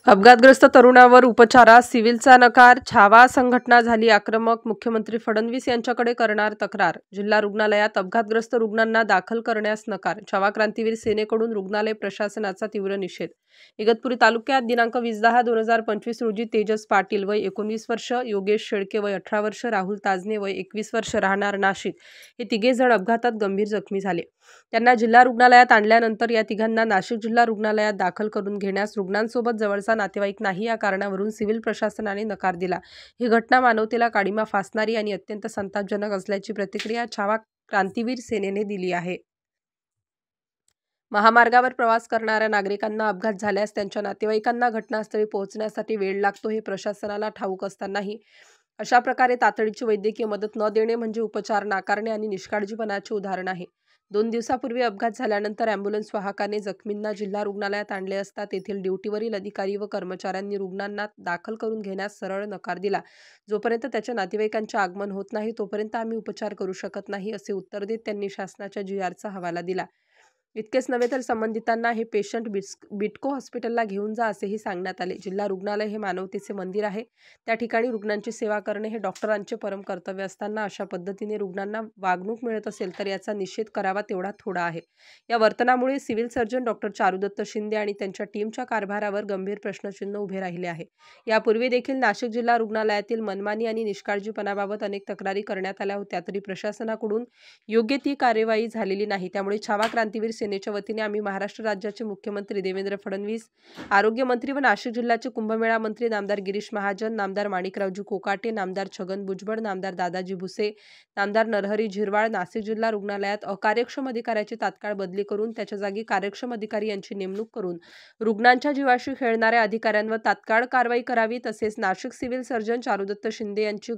अपघातग्रस्त तरुणावर उपचारास सिव्हिलचा नकार. छावा संघटना झाली आक्रमक. मुख्यमंत्री फडणवीस यांच्याकडे करणार तक्रार. जिल्हा रुग्णालयात अपघातग्रस्त रुग्णांना दाखल करण्यास नकार. छावा क्रांतीवीर सेनेकडून रुग्णालय प्रशासनाचा तीव्र निषेध. इगतपुरी तालुक्यात दिनांक 20/10/2025 रोजी तेजस पाटील वय 19 वर्ष, योगेश शेळके वय 18 वर्ष, राहुल ताजने वय 21 वर्ष राहणार नाशिक हे तिघे जण अपघातात गंभीर जखमी झाले. त्यांना जिल्हा रुग्णालयात आणल्यानंतर या तिघांना नाशिक जिल्हा रुग्णालयात दाखल करून घेण्यास रुग्णांसोबत जवळचा नातेवाईक नाही या कारणावरून सिव्हिल प्रशासनाने नकार दिला. ही घटना मानवतेला काळिमा फासणारी आणि अत्यंत संतापजनक असल्याची प्रतिक्रिया छावा क्रांतीवीर सेनेने दिली आहे. महामार्गावर प्रवास करणाऱ्या नागरिकांना अपघात झाल्यास त्यांच्या नातेवाईकांना घटनास्थळी पोहोचण्यासाठी वेळ लागतो हे प्रशासनाला ठाऊक असतानाही अशा प्रकारे तातडीची वैद्यकीय मदत न देणे म्हणजे उपचार नाकारणे आणि निष्काळजीपणाचे उदाहरण आहे. 2 दिवसापूर्वी अपघात झाल्यानंतर अँब्युलन्स वाहकाने जखमींना जिल्हा रुग्णालयात आणले असता तेथील ड्युटीवरील अधिकारी व कर्मचाऱ्यांनी रुग्णांना दाखल करून घेण्यास सरळ नकार दिला. जोपर्यंत त्याच्या नातेवाईकांचे आगमन होत नाही तोपर्यंत आम्ही उपचार करू शकत नाही असे उत्तर देत त्यांनी शासनाच्या GRचा हवाला दिला. इतकेच नव्हे तर संबंधितांना हे पेशंट बिटको हॉस्पिटलला घेऊन जा असेही सांगण्यात आले. जिल्हा रुग्णालय हे मानवतेचे मंदिर आहे. त्या ठिकाणी रुग्णांची सेवा करणे हे डॉक्टरांचे परम कर्तव्य असताना अशा पद्धतीने रुग्णांना वागणूक मिळत असेल तर याचा निषेध करावा तेवढा थोडा आहे. या वर्तनामुळे civil surgeon doctor Charudatta Shinde आणि त्यांच्या टीमच्या कारभारावर गंभीर प्रश्नचिन्ह उभे राहिले आहे. यापूर्वी देखील नाशिक जिल्हा रुग्णालयातील मनमानी आणि निष्काळजीपणाबाबत अनेक तक्रारी करण्यात आल्या होत्या तरी प्रशासनाकडून योग्य ती कार्यवाही झालेली नाही. त्यामुळे छावा क्रांतीवीर सेनेच्या वतीने आम्ही महाराष्ट्र राज्याचे मुख्यमंत्री देवेंद्र फडणवीस, आरोग्यमंत्री व नाशिक जिल्ह्याचे कुंभमेळा मंत्री नामदार गिरीश महाजन, नामदार माणिकरावजी कोकाटे, नामदार छगन भुजबळ, नामदार दादाजी भुसे, नामदार नरहरी झिरवाळ, नाशिक जिल्हा रुग्णालयात अकार्यक्षम अधिकाऱ्याची तात्काळ बदली करून त्याच्या जागी कार्यक्षम अधिकारी यांची नेमणूक करून रुग्णांच्या जीवाशी खेळणाऱ्या अधिकाऱ्यांवर तात्काळ कारवाई करावी. तसेच नाशिक सिव्हिल सर्जन चारुदत्त शिंदे यांची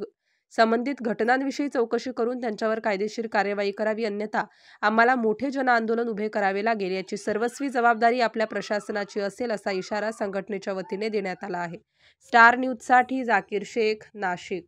संबंधित घटनांविषयी चौकशी करून त्यांच्यावर कायदेशीर कार्यवाही करावी, अन्यथा आम्हाला मोठे जनआंदोलन उभे करावे लागेल. याची सर्वस्वी जबाबदारी आपल्या प्रशासनाची असेल असा इशारा संघटनेच्या वतीने देण्यात आला आहे. स्टार न्यूजसाठी जाकीर शेख, नाशिक.